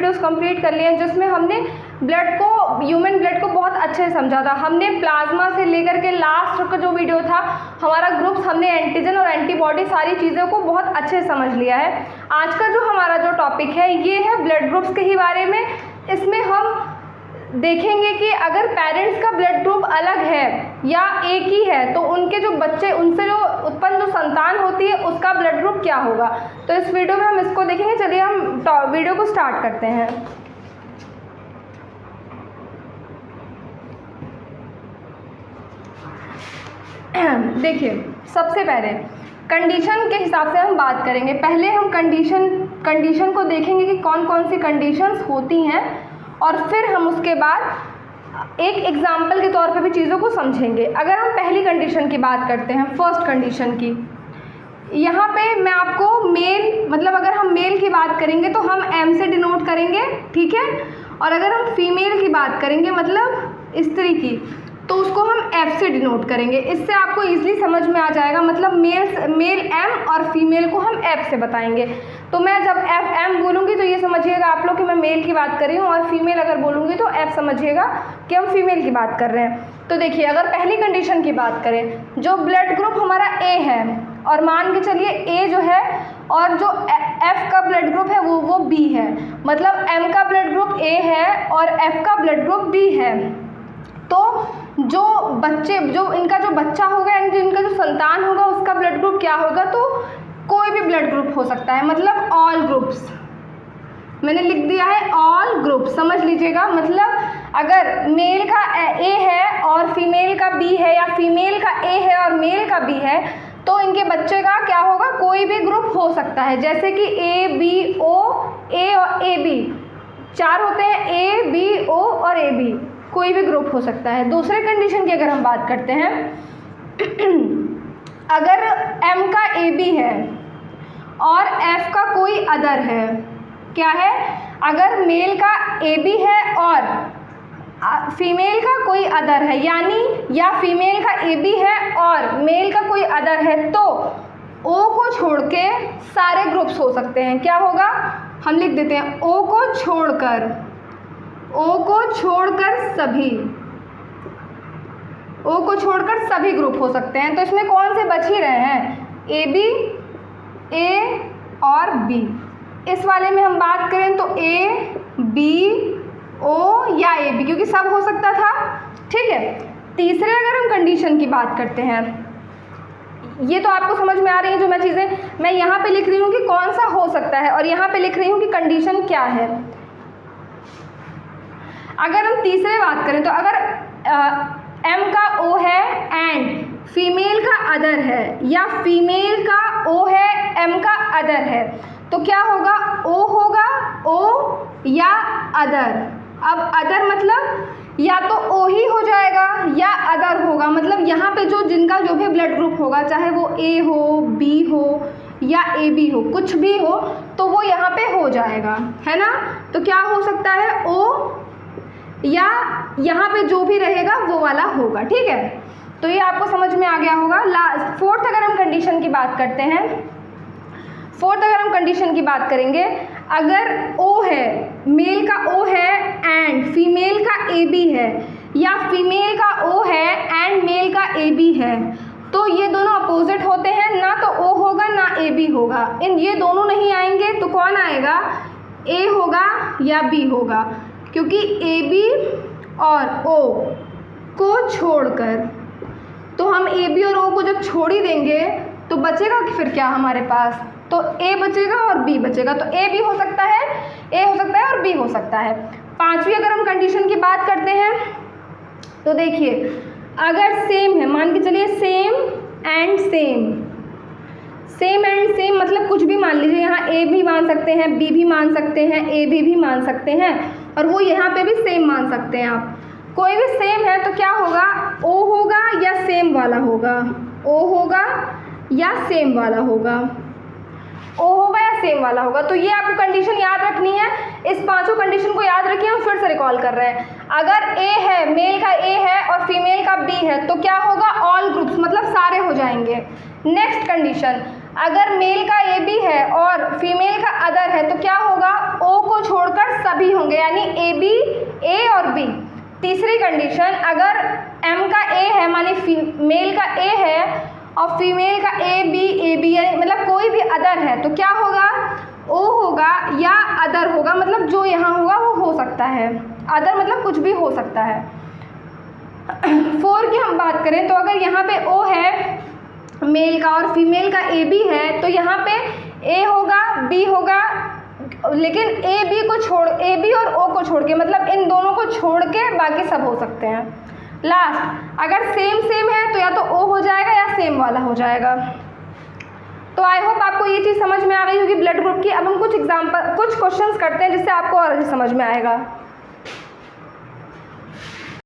Videos complete कर लिए हैं जिसमें हमने ब्लड को, ह्यूमन ब्लड को बहुत अच्छे से समझा था। हमने प्लाज्मा से लेकर के लास्ट का जो वीडियो था हमारा ग्रुप्स, हमने एंटीजन और एंटीबॉडी सारी चीज़ों को बहुत अच्छे से समझ लिया है। आज का जो हमारा जो टॉपिक है ये है ब्लड ग्रुप्स के ही बारे में। इसमें हम देखेंगे कि अगर पेरेंट्स का ब्लड ग्रुप अलग है या एक ही है तो उनके जो बच्चे, उनसे जो उत्पन्न जो संतान होती है उसका ब्लड ग्रुप क्या होगा। तो इस वीडियो में हम इसको देखेंगे। चलिए हम वीडियो को स्टार्ट करते हैं। देखिए, सबसे पहले कंडीशन के हिसाब से हम बात करेंगे। पहले हम कंडीशन को देखेंगे कि कौन कौन सी कंडीशंस होती हैं और फिर हम उसके बाद एक एग्जाम्पल के तौर पे भी चीज़ों को समझेंगे। अगर हम पहली कंडीशन की बात करते हैं, फर्स्ट कंडीशन की, यहाँ पे मैं आपको मेल, मतलब अगर हम मेल की बात करेंगे तो हम एम से डिनोट करेंगे, ठीक है। और अगर हम फीमेल की बात करेंगे, मतलब स्त्री की, तो उसको हम एफ से डिनोट करेंगे। इससे आपको ईजिली समझ में आ जाएगा। मतलब मेल एम और फीमेल को हम एफ से बताएंगे। तो मैं जब एम बोलूँगी तो ये समझिएगा आप लोग कि मैं मेल की बात कर रही हूँ, और फीमेल अगर बोलूँगी तो एफ समझिएगा कि हम फीमेल की बात कर रहे हैं। तो देखिए, अगर पहली कंडीशन की बात करें, जो ब्लड ग्रुप हमारा ए है, और मान के चलिए ए जो है और जो एफ का ब्लड ग्रुप है वो बी है, मतलब एम का ब्लड ग्रुप ए है और एफ का ब्लड ग्रुप बी है। तो जो इनका जो बच्चा होगा यानी जो इनका जो संतान होगा उसका ब्लड ग्रुप क्या होगा, तो कोई भी ब्लड ग्रुप हो सकता है, मतलब ऑल ग्रुप्स। मैंने लिख दिया है ऑल ग्रुप्स, समझ लीजिएगा। मतलब अगर मेल का ए है और फीमेल का बी है, या फीमेल का ए है और मेल का बी है, तो इनके बच्चे का क्या होगा, कोई भी ग्रुप हो सकता है। जैसे कि ए बी ओ, ए और ए बी, चार होते हैं, ए बी ओ और ए बी, कोई भी ग्रुप हो सकता है। दूसरे कंडीशन की अगर हम बात करते हैं, अगर एम का ए बी है और एफ का कोई अदर है, क्या है, अगर मेल का ए बी है और फीमेल का कोई अदर है, यानी या फीमेल का ए बी है और मेल का कोई अदर है, तो ओ को छोड़ के सारे ग्रुप्स हो सकते हैं। क्या होगा, हम लिख देते हैं ओ को छोड़कर सभी ग्रुप हो सकते हैं। तो इसमें कौन से बच ही रहे हैं, ए बी, ए और बी। इस वाले में हम बात करें तो ए बी ओ या ए बी, क्योंकि सब हो सकता था, ठीक है। तीसरे अगर हम कंडीशन की बात करते हैं, ये तो आपको समझ में आ रही है जो मैं चीज़ें मैं यहाँ पे लिख रही हूँ कि कौन सा हो सकता है, और यहाँ पे लिख रही हूँ कि कंडीशन क्या है। अगर हम तीसरे बात करें तो अगर एम का ओ है एंड फीमेल का अदर है, या फीमेल का ओ है एम का अदर है, तो क्या होगा, ओ होगा, ओ या अदर। अब अदर मतलब या तो ओ ही हो जाएगा या अदर होगा, मतलब यहाँ पे जिनका जो भी ब्लड ग्रुप होगा, चाहे वो ए हो, बी हो या ए बी हो, कुछ भी हो, तो वो यहाँ पे हो जाएगा, है ना। तो क्या हो सकता है, ओ या यहाँ पे जो भी रहेगा वो वाला होगा, ठीक है। तो ये आपको समझ में आ गया होगा। फोर्थ अगर हम कंडीशन की बात करते हैं, की बात करेंगे, अगर ओ है, मेल का ओ है एंड फीमेल का ए बी है, या फीमेल का ओ है एंड मेल का ए बी है, तो ये दोनों अपोजिट होते हैं, ना तो ओ होगा ना ए बी होगा। ये दोनों नहीं आएंगे तो कौन आएगा, ए होगा या बी होगा, क्योंकि ए बी और ओ को छोड़कर, तो हम ए बी और ओ को जब छोड़ ही देंगे तो बचेगा कि फिर क्या हमारे पास, तो ए बचेगा और बी बचेगा। तो ए भी हो सकता है, ए हो सकता है और बी हो सकता है। पांचवी अगर हम कंडीशन की बात करते हैं तो देखिए, अगर सेम है, मान के चलिए सेम एंड सेम मतलब कुछ भी मान लीजिए, यहाँ ए भी मान सकते हैं, बी भी मान सकते हैं, ए बी भी मान सकते हैं, और वो यहाँ पे भी सेम मान सकते हैं आप। कोई भी सेम है तो क्या होगा, ओ होगा या सेम वाला होगा, ओ होगा या सेम वाला होगा, ओ होगा या सेम वाला होगा। तो ये आपको कंडीशन याद रखनी है। इस पांचों कंडीशन को याद रखिए। हम फिर से रिकॉल कर रहे हैं। अगर ए है, मेल का ए है और फीमेल का बी है, तो क्या होगा, ऑल ग्रुप्स, मतलब सारे हो जाएंगे। नेक्स्ट कंडीशन, अगर मेल का ए बी है और फीमेल का अदर है तो क्या होगा, ओ को छोड़कर सभी होंगे, यानी ए बी, ए और बी। तीसरी कंडीशन, अगर एम का ए है माने मेल का ए है और फीमेल का ए बी मतलब कोई भी अदर है तो क्या होगा, ओ होगा या अदर होगा, मतलब जो यहाँ होगा वो हो सकता है, अदर मतलब कुछ भी हो सकता है। 4 की हम बात करें तो अगर यहाँ पे ओ है मेल का और फीमेल का ए बी है तो यहाँ पे ए होगा, बी होगा, लेकिन ए बी और ओ को छोड़ के, मतलब इन दोनों को छोड़ के बाकी सब हो सकते हैं। लास्ट, अगर सेम है तो या तो ओ हो जाएगा या सेम वाला हो जाएगा। तो आई होप आपको ये चीज़ समझ में आ गई होगी ब्लड ग्रुप की। अब हम कुछ क्वेश्चंस करते हैं जिससे आपको और समझ में आएगा।